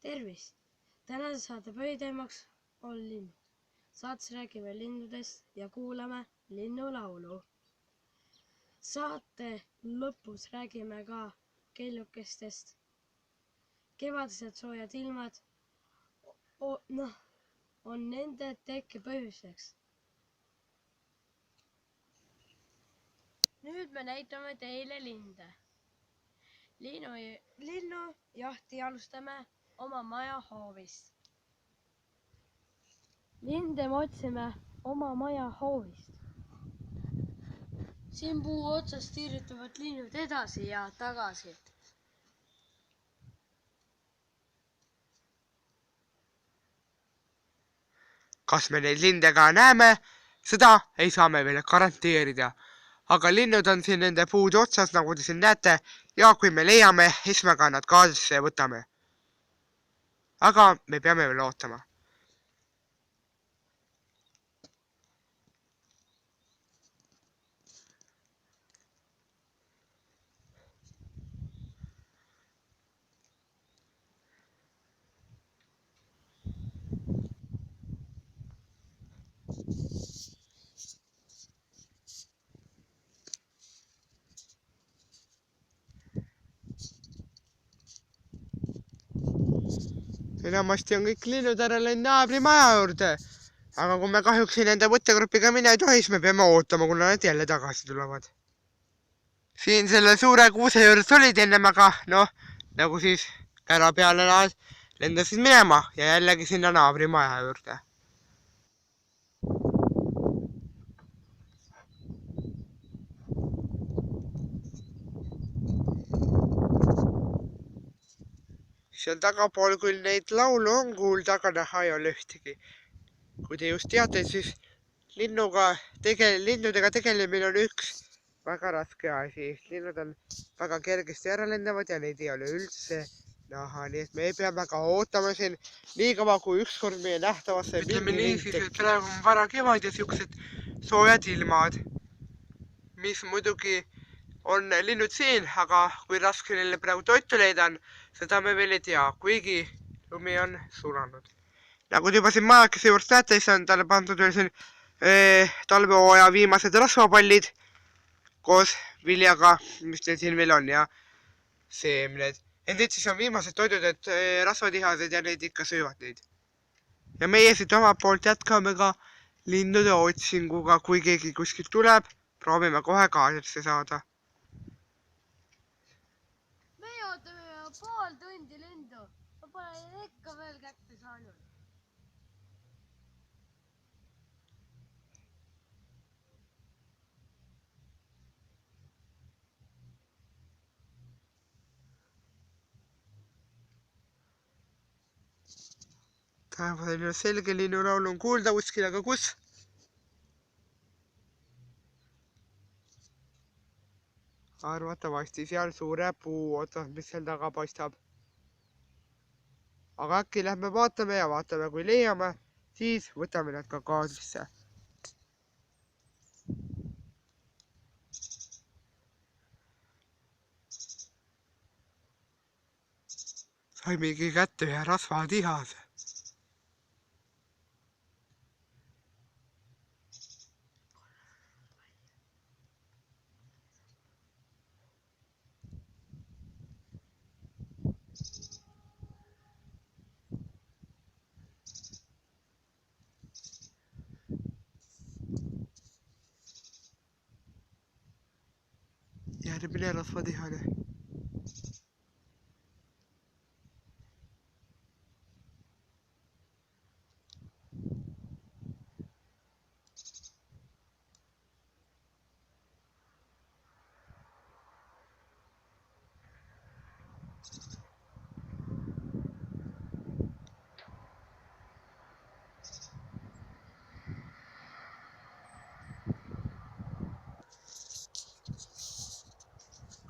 Tervist! Tänase saate põhiteemaks on linnud. Saates räägime linnudest ja kuulame linnulaulu. Saate lõpus räägime ka kellukestest. Kevadised soojad ilmad on nende tekke põhjuseks. Nüüd me näitame teile linde. Linnujahti alustame oma maja hoovist. Linde me otsime oma maja hoovist. Siin puu otsas tiirutavad linnud edasi ja tagasi. Kas me neid linde ka näeme, seda ei saa me veel garanteerida. Aga linnud on siin nende puude otsas, nagu te siin näete, ja kui me leiame, siis me ka nad kaasesse võtame. Aga me peame veel ootama. Enamasti on kõik linnud ära läinud naabri maja juurde. Aga kui me kahjuks nende võttegrupiga mine ei tohi, siis me peame ootama, kuna nad jälle tagasi tulevad. Siin selle suure kuuse juures olid ennem, aga nagu siis kära peale lendasid minema ja jällegi sinna naabri maja juurde. Seal tagapool küll neid laulu on kuulda, aga näha ei ole ühtegi. Kui te just teate, siis linnudega tegelemine on üks väga raske asi. Linnud on väga kergesti ära lendavad ja neid ei ole üldse näha. Nii et me peame ka ootama siin nii kaua, kui ükskord meie nähtavasse pilmi lind tekib. Praegu on vara kevad ja siuksed soojad ilmad, mis muidugi on linnud siin, aga kui raske neile praegu toitu leida on, seda me veel ei tea, kuigi lumi on sulanud. Nagu te juba siin majakese juures näete, siis on talle pandud veel siin talvehooaja viimased rasvapallid koos viljaga, mis teil siin veel on, ja seemned. Need siis on viimased toidud, et rasvatihased ja neid ikka söövad neid. Ja meie siit oma poolt jätkame ka lindude otsinguga, kui keegi kuskilt tuleb, proovime kohe kaasesse saada. Meie ootame pool tundi lindu. Ma pole ikka veel kätte saanud. Taevas on selge linnulaul on kuulda kuskil, aga kus? Arvatavasti seal suure puu otsas, mis seal taga paistab. Aga äkki lähme vaatame ja vaatame, kui leiame, siis võtame nad ka kaasisse. Saimegi kätte ühe rasvatihase. Järgmine rasvatihane.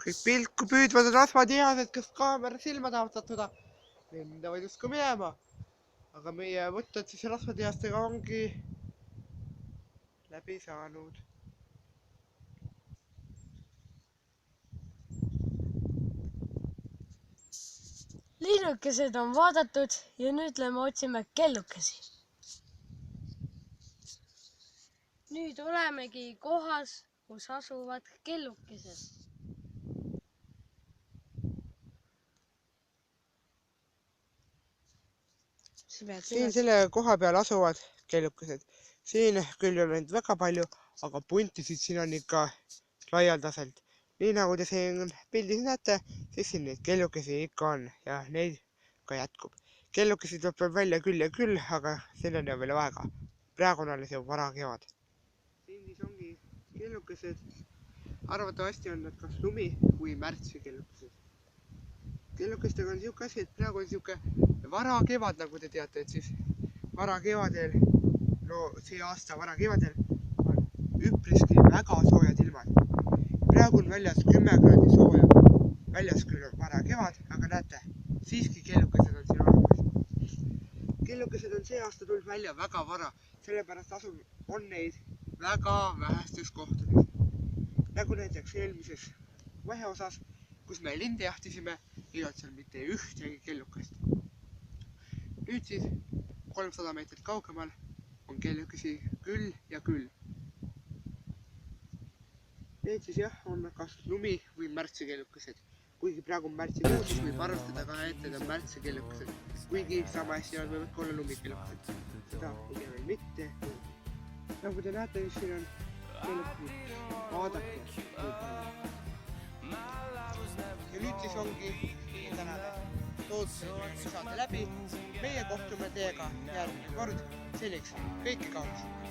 Kõik pilku püüdvad rasvatihased, kes kaamera silma tahavad sattuda, lendavad justkui minema. Aga meie võtted siis rasvatihastega ongi läbi saanud. Liinu linnukesed on vaadatud ja nüüd lähme otsime kellukesi. Nüüd olemegi kohas, kus asuvad kellukesed. Siin selle koha peal asuvad kellukesed. Siin küll on neid väga palju, aga puntisid siin on ikka laialdaselt. Nii nagu te siin pildis näete, siis siin neid kellukesi ikka on ja neid ka jätkub. Kellukesi tuleb välja küll ja küll, aga selleni on veel aega. Praegu on alles ju vara kevad. Siin siis ongi kellukesed. Arvatavasti on nad kas lumi või märtsi kellukesed. Kellukestega on siuke asi, et praegu on siuke vara kevad, nagu te teate, et siis vara kevadel, see aasta vara kevadel on üpriski väga soojad ilmad. Praegu on väljas 10 kraadi sooja. Väljas küll on vara kevad, aga näete, siiski kellukesed on siin olemas. Kellukesed on see aasta tulnud välja väga vara, sellepärast on neid väga vähestes kohtades. Nagu näiteks eelmises vaheosas, kus me linde jahtisime, ei olnud seal mitte ühtegi kellukest. Nüüd siis 300 meetrit kaugemal on kellukesi küll ja küll. Need siis jah, on kas lumi või märtsi kellukesed. Kuigi praegu on märtsi kuu, siis võib arvestada ka, et need on märtsi kellukesed. Kuigi sama hästi nad võivad ka olla lumikellukesed. Seda pigem veel mitte. Nagu te näete, siis siin on kellukesed. Vaadake. Ja nüüd siis ongi tänane loodusliku saade läbi. Meie kohtume teiega järgmine kord. Seniks kõike kaunist.